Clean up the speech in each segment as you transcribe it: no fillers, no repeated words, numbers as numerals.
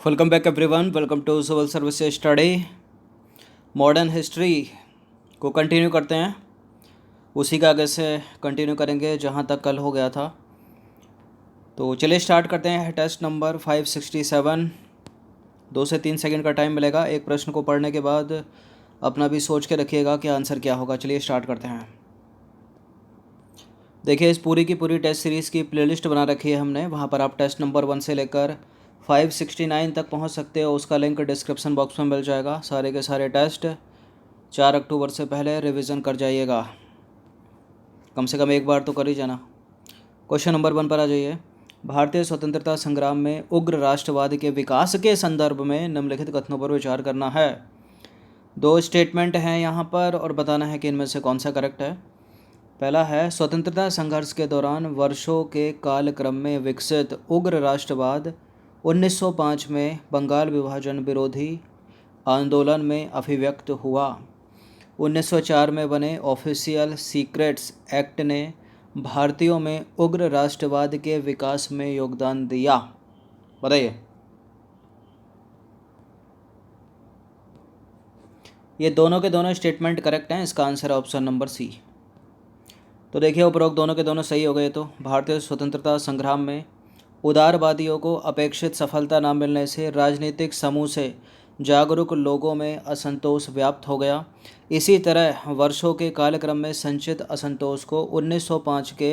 Welcome back everyone, welcome to civil service study. Modern history को continue करते हैं, उसी का आगे से कंटिन्यू करेंगे जहाँ तक कल हो गया था। तो चलिए स्टार्ट करते हैं। Test number 567। 2 से 3 सेकंड का टाइम मिलेगा एक प्रश्न को पढ़ने के बाद। अपना भी सोच के रखिएगा कि आंसर क्या होगा। चलिए स्टार्ट करते हैं। देखिए, इस पूरी की पूरी टेस्ट सीरीज़ की प्लेलिस्ट बना रखी है हमने। वहाँ पर आप टेस्ट नंबर 1 से लेकर 569 तक पहुंच सकते हो। उसका लिंक डिस्क्रिप्शन बॉक्स में मिल जाएगा। सारे के सारे टेस्ट 4 अक्टूबर से पहले रिवीजन कर जाइएगा। कम से कम एक बार तो कर ही जाना। क्वेश्चन नंबर 1 पर आ जाइए। भारतीय स्वतंत्रता संग्राम में उग्र राष्ट्रवाद के विकास के संदर्भ में निम्नलिखित कथनों पर विचार करना है। 2 स्टेटमेंट हैं यहाँ पर और बताना है कि इनमें से कौन सा करेक्ट है। पहला है, स्वतंत्रता संघर्ष के दौरान वर्षों के कालक्रम में विकसित उग्र राष्ट्रवाद 1905 में बंगाल विभाजन विरोधी आंदोलन में अभिव्यक्त हुआ। 1904 में बने ऑफिशियल सीक्रेट्स एक्ट ने भारतीयों में उग्र राष्ट्रवाद के विकास में योगदान दिया। बताइए। ये दोनों के दोनों स्टेटमेंट करेक्ट हैं। इसका आंसर है ऑप्शन नंबर सी। तो देखिए, उपरोक्त दोनों के दोनों सही हो गए। तो भारतीय स्वतंत्रता संग्राम में उदारवादियों को अपेक्षित सफलता न मिलने से राजनीतिक समूह से जागरूक लोगों में असंतोष व्याप्त हो गया। इसी तरह वर्षों के कालक्रम में संचित असंतोष को 1905 के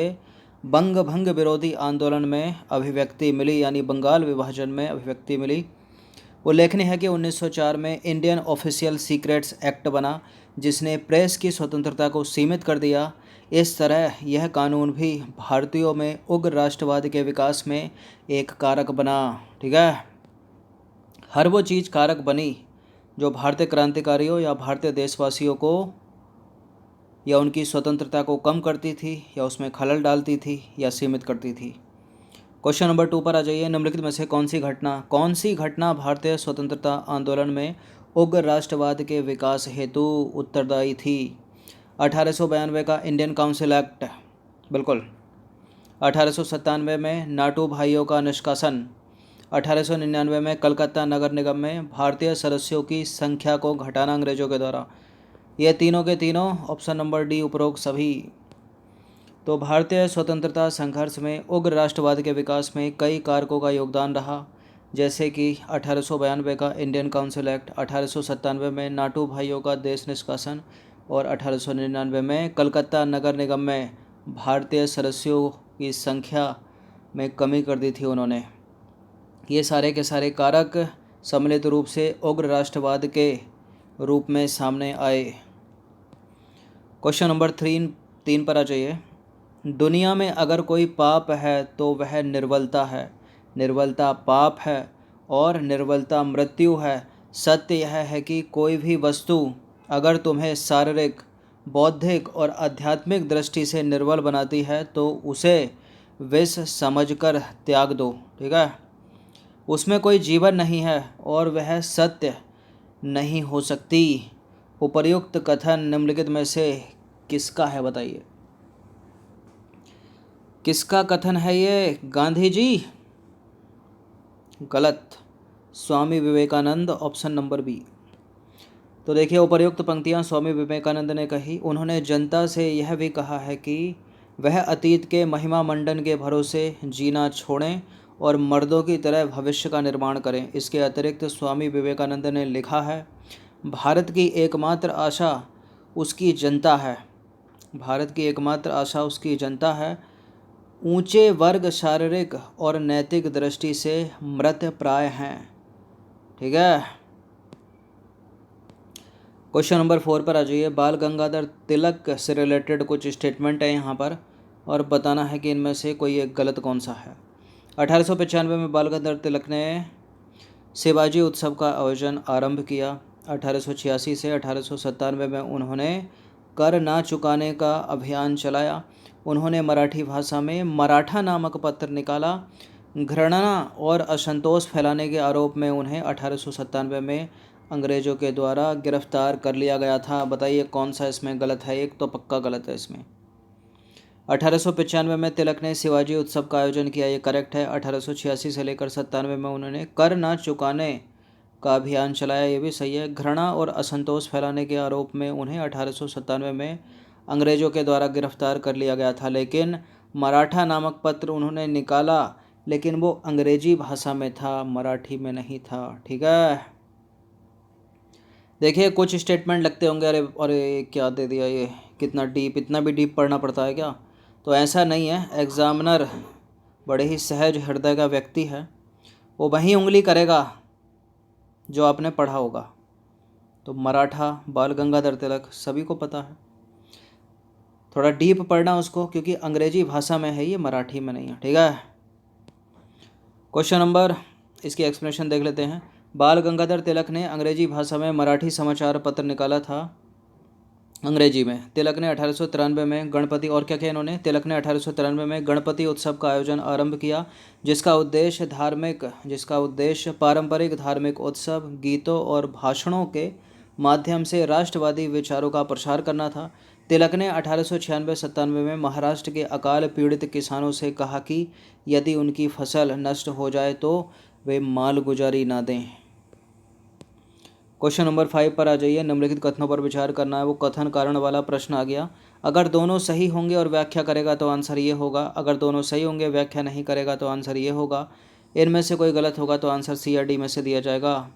बंग भंग विरोधी आंदोलन में अभिव्यक्ति मिली, यानी बंगाल विभाजन में अभिव्यक्ति मिली। उल्लेखनीय है कि 1904 में इंडियन ऑफिशियल सीक्रेट्स एक्ट बना, जिसने प्रेस की स्वतंत्रता को सीमित कर दिया। इस तरह यह कानून भी भारतीयों में उग्र राष्ट्रवाद के विकास में एक कारक बना। ठीक है, हर वो चीज़ कारक बनी जो भारतीय क्रांतिकारियों या भारतीय देशवासियों को या उनकी स्वतंत्रता को कम करती थी, या उसमें खलल डालती थी, या सीमित करती थी। क्वेश्चन नंबर 2 पर आ जाइए। निम्नलिखित में से कौन सी घटना भारतीय स्वतंत्रता आंदोलन में उग्र राष्ट्रवाद के विकास हेतु उत्तरदायी थी। 1892 का इंडियन काउंसिल एक्ट, बिल्कुल। 1897 में नाटू भाइयों का निष्कासन। 1899 में कलकत्ता नगर निगम में भारतीय सदस्यों की संख्या को घटाना अंग्रेजों के द्वारा। ये तीनों के तीनों ऑप्शन नंबर डी उपरोक्त सभी। तो भारतीय स्वतंत्रता संघर्ष में उग्र राष्ट्रवाद के विकास में कई कारकों का योगदान रहा, जैसे कि 1892 का इंडियन काउंसिल एक्ट, 1897 में नाटू भाइयों का देश निष्कासन और 1899 में कलकत्ता नगर निगम में भारतीय सदस्यों की संख्या में कमी कर दी थी उन्होंने। ये सारे के सारे कारक सम्मिलित रूप से उग्र राष्ट्रवाद के रूप में सामने आए। क्वेश्चन नंबर 3 पर आ जाइए। दुनिया में अगर कोई पाप है तो वह निर्बलता है। निर्बलता पाप है और निर्बलता मृत्यु है। सत्य यह है कि कोई भी वस्तु अगर तुम्हें शारीरिक, बौद्धिक और आध्यात्मिक दृष्टि से निर्बल बनाती है तो उसे विष समझकर त्याग दो। ठीक है, उसमें कोई जीवन नहीं है और वह सत्य नहीं हो सकती। उपर्युक्त कथन निम्नलिखित में से किसका है? बताइए, किसका कथन है ये? गांधी जी? गलत। Swami Vivekananda, option number B. तो देखिए, उपर्युक्त पंक्तियां स्वामी विवेकानंद ने कही। उन्होंने जनता से यह भी कहा है कि वह अतीत के महिमा मंडन के भरोसे जीना छोड़ें और मर्दों की तरह भविष्य का निर्माण करें। इसके अतिरिक्त स्वामी विवेकानंद ने लिखा है, भारत की एकमात्र आशा उसकी जनता है। भारत की एकमात्र आशा उसकी जनता है। ऊंचे वर्ग शारीरिक और नैतिक दृष्टि से मृत प्राय हैं। ठीक है, क्वेश्चन नंबर 4 पर आ जाइए। बाल गंगाधर तिलक से रिलेटेड कुछ स्टेटमेंट है यहाँ पर और बताना है कि इनमें से कोई एक गलत कौन सा है। 1895 में बाल गंगाधर तिलक ने शिवाजी उत्सव का आयोजन आरंभ किया। 1886 से 1897 में उन्होंने कर ना चुकाने का अभियान चलाया। उन्होंने मराठी भाषा में मराठा नामक पत्र निकाला। घृणा और असंतोष फैलाने के आरोप में उन्हें 1897 में अंग्रेज़ों के द्वारा गिरफ्तार कर लिया गया था। बताइए कौन सा इसमें गलत है? एक तो पक्का गलत है इसमें। 1895 में तिलक ने शिवाजी उत्सव का आयोजन किया, ये करेक्ट है। 1886 से लेकर 97 में उन्होंने कर ना चुकाने का अभियान चलाया, ये भी सही है। घृणा और असंतोष फैलाने के आरोप में उन्हें 1897 में अंग्रेज़ों के द्वारा गिरफ्तार कर लिया गया था, लेकिन मराठा नामक पत्र उन्होंने निकाला, लेकिन वो अंग्रेजी भाषा में था, मराठी में नहीं था। ठीक है, देखिए कुछ स्टेटमेंट लगते होंगे अरे अरे क्या दे दिया ये, कितना डीप, इतना भी डीप पढ़ना पड़ता है क्या? तो ऐसा नहीं है, एग्जामिनर बड़े ही सहज हृदय का व्यक्ति है, वो वहीं उंगली करेगा जो आपने पढ़ा होगा। तो मराठा, बाल गंगाधर तिलक सभी को पता है, थोड़ा डीप पढ़ना उसको, क्योंकि अंग्रेजी भाषा में है ये, मराठी में नहीं है। ठीक है, क्वेश्चन नंबर, इसकी एक्सप्लेनेशन देख लेते हैं। बाल गंगाधर तिलक ने अंग्रेजी भाषा में मराठी समाचार पत्र निकाला था अंग्रेजी में। तिलक ने 1893 में गणपति, और क्या किया इन्होंने, तिलक ने 1893 में गणपति उत्सव का आयोजन आरंभ किया, जिसका उद्देश्य पारंपरिक धार्मिक उत्सव, गीतों और भाषणों के माध्यम से राष्ट्रवादी विचारों का प्रसार करना था। तिलक ने 1896-97 में महाराष्ट्र के अकाल पीड़ित किसानों से कहा कि यदि उनकी फसल नष्ट हो जाए तो वे मालगुजारी ना दें। क्वेश्चन नंबर 5 पर आ जाइए। निम्नलिखित कथनों पर विचार करना है, वो कथन कारण वाला प्रश्न आ गया। अगर दोनों सही होंगे और व्याख्या करेगा तो आंसर ये होगा, अगर दोनों सही होंगे व्याख्या नहीं करेगा तो आंसर ये होगा। इनमें से कोई गलत होगा तो आंसर सी या डी में से दिया जाएगा।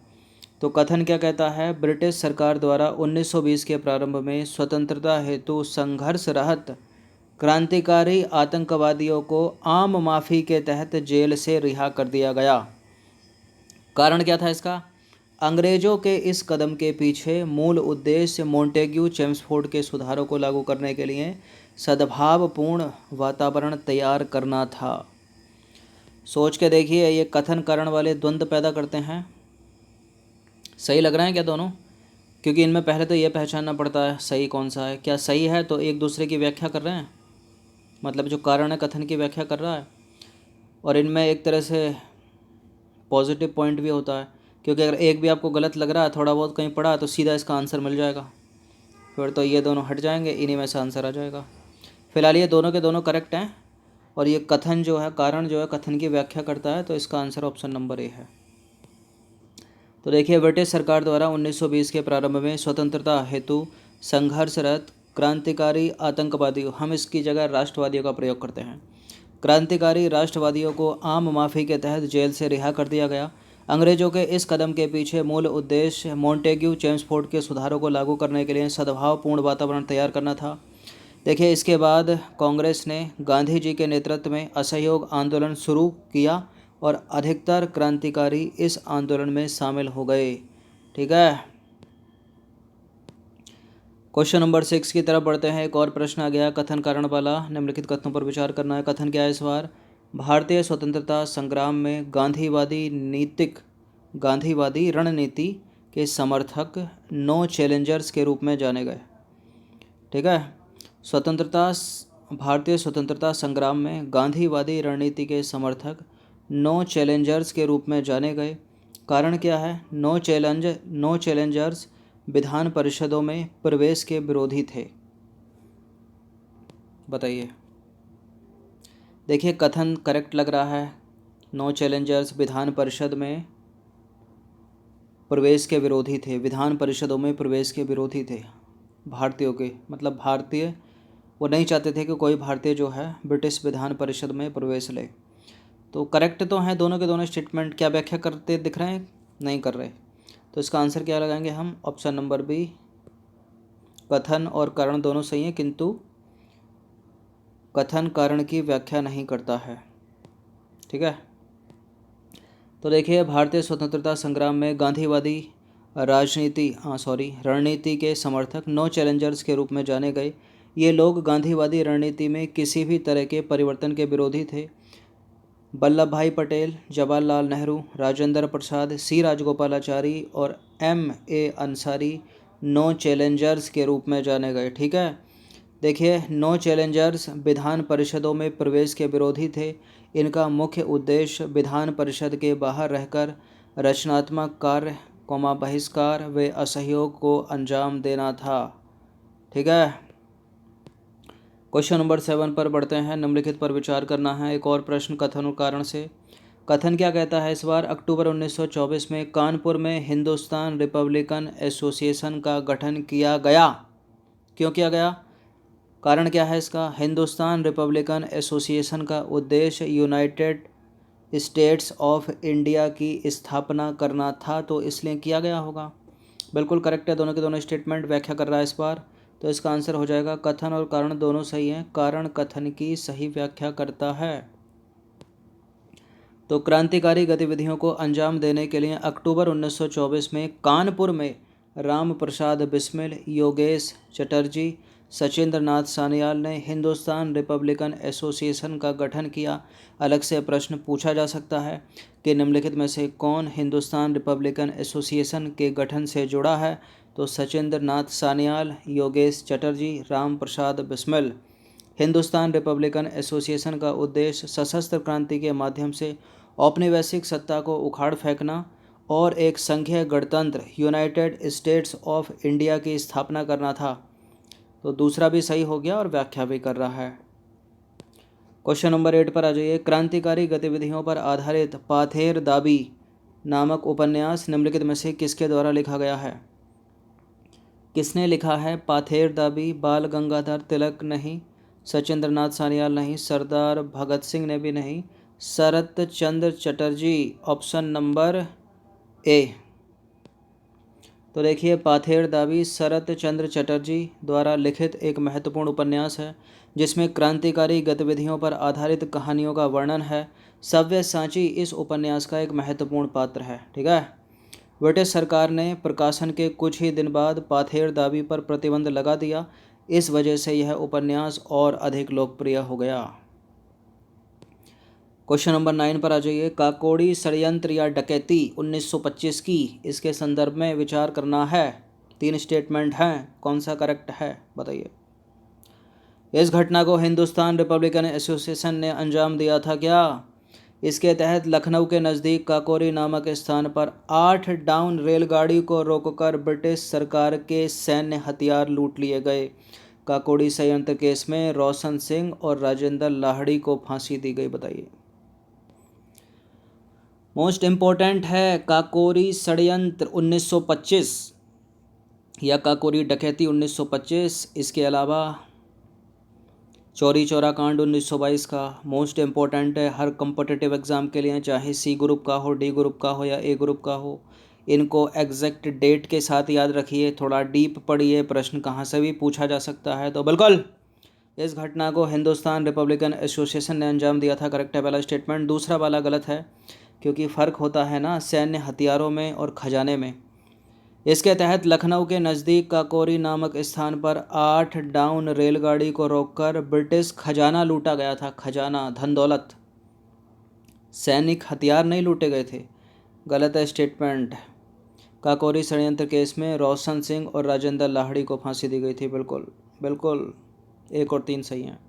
तो कथन क्या कहता है, ब्रिटिश सरकार द्वारा 1920 के प्रारंभ में स्वतंत्रता हेतु संघर्षरत क्रांतिकारी आतंकवादियों को आम माफ़ी के तहत जेल से रिहा कर दिया गया। कारण क्या था इसका, अंग्रेजों के इस कदम के पीछे मूल उद्देश्य मोंटेग्यू चेम्सफोर्ड के सुधारों को लागू करने के लिए सद्भावपूर्ण वातावरण तैयार करना था। सोच के देखिए, ये कथन कारण वाले द्वंद्व पैदा करते हैं। सही लग रहा है क्या दोनों? क्योंकि इनमें पहले तो ये पहचानना पड़ता है सही कौन सा है। क्या सही है तो एक दूसरे की व्याख्या कर रहे हैं, मतलब जो कारण है कथन की व्याख्या कर रहा है, और इनमें एक तरह से पॉजिटिव पॉइंट भी होता है, क्योंकि अगर एक भी आपको गलत लग रहा है, थोड़ा बहुत कहीं पढ़ा, तो सीधा इसका आंसर मिल जाएगा, फिर तो ये दोनों हट जाएंगे, इन्हीं में से आंसर आ जाएगा। फिलहाल ये दोनों के दोनों करेक्ट हैं, और ये कथन जो है, कारण जो है कथन की व्याख्या करता है, तो इसका आंसर ऑप्शन नंबर ए है। तो देखिए, ब्रिटिश सरकार द्वारा 1920 के प्रारंभ में स्वतंत्रता हेतु संघर्षरत क्रांतिकारी आतंकवादियों, हम इसकी जगह राष्ट्रवादियों का प्रयोग करते हैं, क्रांतिकारी राष्ट्रवादियों को आम माफ़ी के तहत जेल से रिहा कर दिया गया। अंग्रेजों के इस कदम के पीछे मूल उद्देश्य मोंटेग्यू चेम्सफोर्ड के सुधारों को लागू करने के लिए सद्भावपूर्ण वातावरण तैयार करना था। देखिए, इसके बाद कांग्रेस ने गांधी जी के नेतृत्व में असहयोग आंदोलन शुरू किया और अधिकतर क्रांतिकारी इस आंदोलन में शामिल हो गए। ठीक है, क्वेश्चन नंबर 6 की तरफ बढ़ते हैं। एक और प्रश्न आ गया कथन कारण वाला, निम्नलिखित कथनों पर विचार करना है। कथन क्या है इस बार, भारतीय स्वतंत्रता संग्राम में गांधीवादी रणनीति के समर्थक नो चैलेंजर्स के रूप में जाने गए। ठीक है, भारतीय स्वतंत्रता संग्राम में गांधीवादी रणनीति के समर्थक नो चैलेंजर्स के रूप में जाने गए। कारण क्या है, नो चैलेंजर्स विधान परिषदों में प्रवेश के विरोधी थे। बताइए, देखिए कथन करेक्ट लग रहा है, नो चैलेंजर्स विधान परिषद में प्रवेश के विरोधी थे, विधान परिषदों में प्रवेश के विरोधी थे भारतीयों के, मतलब भारतीय वो नहीं चाहते थे कि कोई भारतीय जो है ब्रिटिश विधान परिषद में प्रवेश ले। तो करेक्ट तो हैं दोनों के दोनों स्टेटमेंट। क्या व्याख्या करते दिख रहे हैं, नहीं कर रहे, तो इसका आंसर क्या लगाएंगे हम, ऑप्शन नंबर बी। कथन और कारण दोनों सही हैं, किंतु कथन कारण की व्याख्या नहीं करता है। ठीक है, तो देखिए, भारतीय स्वतंत्रता संग्राम में गांधीवादी रणनीति के समर्थक नो चैलेंजर्स के रूप में जाने गए। ये लोग गांधीवादी रणनीति में किसी भी तरह के परिवर्तन के विरोधी थे। वल्लभ भाई पटेल, जवाहरलाल नेहरू, राजेंद्र प्रसाद, सी राजगोपालाचारी और M.A. अंसारी नो चैलेंजर्स के रूप में जाने गए। ठीक है, देखिए, नो चैलेंजर्स विधान परिषदों में प्रवेश के विरोधी थे। इनका मुख्य उद्देश्य विधान परिषद के बाहर रहकर रचनात्मक कार्य, बहिष्कार व असहयोग को अंजाम देना था। ठीक है, क्वेश्चन नंबर 7 पर बढ़ते हैं। निम्नलिखित पर विचार करना है। एक और प्रश्न कथन और कारण से। कथन क्या कहता है इस बार? अक्टूबर 1924 में कानपुर में हिंदुस्तान रिपब्लिकन एसोसिएशन का गठन किया गया। क्यों किया गया? कारण क्या है इसका? हिंदुस्तान रिपब्लिकन एसोसिएशन का उद्देश्य यूनाइटेड स्टेट्स ऑफ इंडिया की स्थापना करना था, तो इसलिए किया गया होगा। बिल्कुल करेक्ट है, दोनों के दोनों स्टेटमेंट व्याख्या कर रहा है इस बार। तो इसका आंसर हो जाएगा कथन और कारण दोनों सही हैं। कारण कथन की सही व्याख्या करता है। तो क्रांतिकारी गतिविधियों को अंजाम देने के लिए अक्टूबर 1924 में कानपुर में राम प्रसाद बिस्मिल, योगेश चटर्जी, सचिंद्र नाथ सान्याल ने हिंदुस्तान रिपब्लिकन एसोसिएशन का गठन किया। अलग से प्रश्न पूछा जा सकता है कि निम्नलिखित में से कौन हिंदुस्तान रिपब्लिकन एसोसिएशन के गठन से जुड़ा है? तो सचिंद्र नाथ सान्याल, योगेश चटर्जी, राम प्रसाद बिस्मिल। हिंदुस्तान रिपब्लिकन एसोसिएशन का उद्देश्य सशस्त्र क्रांति के माध्यम से औपनिवेशिक सत्ता को उखाड़ फेंकना और एक संघीय गणतंत्र यूनाइटेड स्टेट्स ऑफ इंडिया की स्थापना करना था। तो दूसरा भी सही हो गया और व्याख्या भी कर रहा है। क्वेश्चन नंबर 8 पर आ जाइए। क्रांतिकारी गतिविधियों पर आधारित पाथेर दाबी नामक उपन्यास निम्नलिखित में से किसके द्वारा लिखा गया है? किसने लिखा है पाथेर दाबी? बाल गंगाधर तिलक नहीं, सचिंद्र नाथ सान्याल नहीं, सरदार भगत सिंह ने भी नहीं, Sharat Chandra Chatterjee. Option number A. तो देखिए, पाथेर दाबी शरत चंद्र चटर्जी द्वारा लिखित एक महत्वपूर्ण उपन्यास है जिसमें क्रांतिकारी गतिविधियों पर आधारित कहानियों का वर्णन है। सव्यसाची इस उपन्यास का एक महत्वपूर्ण पात्र है। ठीक है। ब्रिटिश सरकार ने प्रकाशन के कुछ ही दिन बाद पाथेर दाबी पर प्रतिबंध लगा दिया। इस वजह से यह उपन्यास और अधिक लोकप्रिय हो गया। क्वेश्चन नंबर 9 पर आ जाइए। काकोड़ी षड्यंत्र या डकैती 1925 की, इसके संदर्भ में विचार करना है। 3 स्टेटमेंट हैं, कौन सा करेक्ट है बताइए। इस घटना को हिंदुस्तान रिपब्लिकन एसोसिएशन ने अंजाम दिया था क्या? इसके तहत लखनऊ के नज़दीक काकोरी नामक स्थान पर 8 डाउन रेलगाड़ी को रोककर ब्रिटिश सरकार के सैन्य हथियार लूट लिए गए। काकोड़ी षड्यंत्र केस में रोशन सिंह और राजेंद्र लाहड़ी को फांसी दी गई। बताइए। मोस्ट इम्पोर्टेंट है काकोरी षड्यंत्र 1925 या काकोरी डकैती 1925। इसके अलावा चौरी चौरा कांड 1922 का मोस्ट इम्पोर्टेंट है हर कम्पिटिटिव एग्ज़ाम के लिए, चाहे सी ग्रुप का हो, डी ग्रुप का हो या ए ग्रुप का हो। इनको एग्जैक्ट डेट के साथ याद रखिए, थोड़ा डीप पढ़िए, प्रश्न कहाँ से भी पूछा जा सकता है। तो बिल्कुल इस घटना को हिंदुस्तान रिपब्लिकन एसोसिएशन ने अंजाम दिया था, करेक्ट है पहला स्टेटमेंट। दूसरा वाला गलत है, क्योंकि फ़र्क होता है ना सैन्य हथियारों में और खजाने में। इसके तहत लखनऊ के नज़दीक काकोरी नामक स्थान पर 8 डाउन रेलगाड़ी को रोककर ब्रिटिश खजाना लूटा गया था। खजाना, धन दौलत, सैनिक हथियार नहीं लूटे गए थे। गलत है स्टेटमेंट। काकोरी षड्यंत्र केस में रोशन सिंह और राजेंद्र लाहड़ी को फांसी दी गई थी। बिल्कुल बिल्कुल 1 और 3 सही हैं।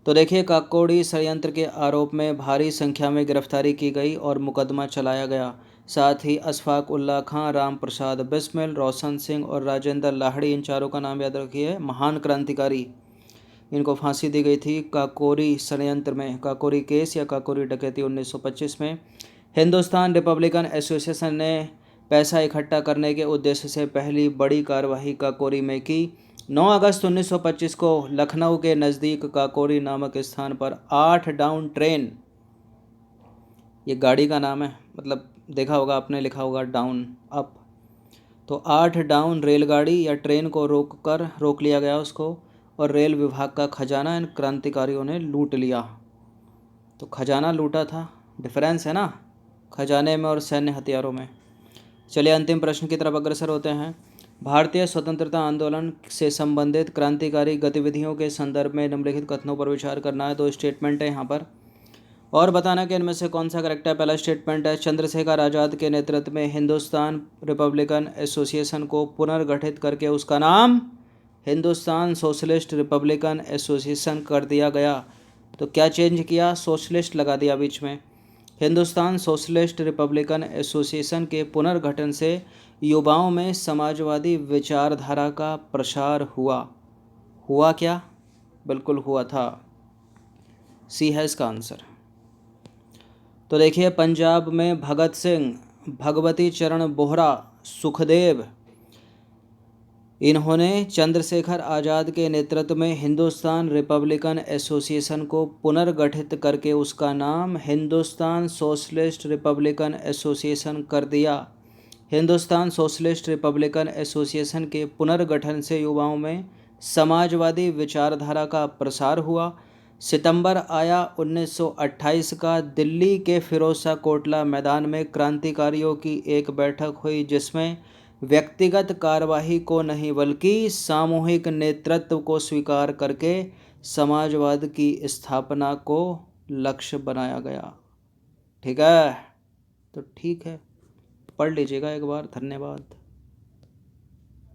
तो देखिए, काकोड़ी षड्यंत्र के आरोप में भारी संख्या में गिरफ्तारी की गई और मुकदमा चलाया गया। साथ ही अशफाक उल्ला खां, राम प्रसाद बिस्मिल, रोशन सिंह और राजेंद्र लाहड़ी, इन चारों का नाम याद रखिए, महान क्रांतिकारी, इनको फांसी दी गई थी काकोरी षड्यंत्र में। काकोरी केस या काकोरी डकैती 1925 में हिंदुस्तान रिपब्लिकन एसोसिएशन ने पैसा इकट्ठा करने के उद्देश्य से पहली बड़ी कार्रवाई काकोरी में की। 9 अगस्त 1925 को लखनऊ के नज़दीक काकोरी नामक स्थान पर 8 डाउन ट्रेन, ये गाड़ी का नाम है, मतलब देखा होगा आपने, लिखा होगा डाउन अप, तो 8 डाउन रेलगाड़ी या ट्रेन को रोक लिया गया उसको, और रेल विभाग का खजाना इन क्रांतिकारियों ने लूट लिया। तो खजाना लूटा था, डिफरेंस है ना खजाने में और सैन्य हथियारों में। चलिए अंतिम प्रश्न की तरफ अग्रसर होते हैं। भारतीय स्वतंत्रता आंदोलन से संबंधित क्रांतिकारी गतिविधियों के संदर्भ में निम्नलिखित कथनों पर विचार करना है। 2 स्टेटमेंट है यहाँ पर और बताना कि इनमें से कौन सा करेक्ट है। पहला स्टेटमेंट है, चंद्रशेखर आज़ाद के नेतृत्व में हिंदुस्तान रिपब्लिकन एसोसिएशन को पुनर्गठित करके उसका नाम हिंदुस्तान सोशलिस्ट रिपब्लिकन एसोसिएशन कर दिया गया। तो क्या चेंज किया? सोशलिस्ट लगा दिया बीच में। हिंदुस्तान सोशलिस्ट रिपब्लिकन एसोसिएशन के पुनर्गठन से युवाओं में समाजवादी विचारधारा का प्रसार हुआ। हुआ क्या? बिल्कुल हुआ था, सी है इसका आंसर। तो देखिए पंजाब में भगत सिंह, भगवती चरण बोहरा, सुखदेव, इन्होंने चंद्रशेखर आज़ाद के नेतृत्व में हिंदुस्तान रिपब्लिकन एसोसिएशन को पुनर्गठित करके उसका नाम हिंदुस्तान सोशलिस्ट रिपब्लिकन एसोसिएशन कर दिया। हिंदुस्तान सोशलिस्ट रिपब्लिकन एसोसिएशन के पुनर्गठन से युवाओं में समाजवादी विचारधारा का प्रसार हुआ। सितंबर आया 1928 का, दिल्ली के फिरोजशाह कोटला मैदान में क्रांतिकारियों की एक बैठक हुई जिसमें व्यक्तिगत कार्यवाही को नहीं बल्कि सामूहिक नेतृत्व को स्वीकार करके समाजवाद की स्थापना को लक्ष्य बनाया गया। ठीक है, तो ठीक है, पढ़ लीजिएगा एक बार। धन्यवाद।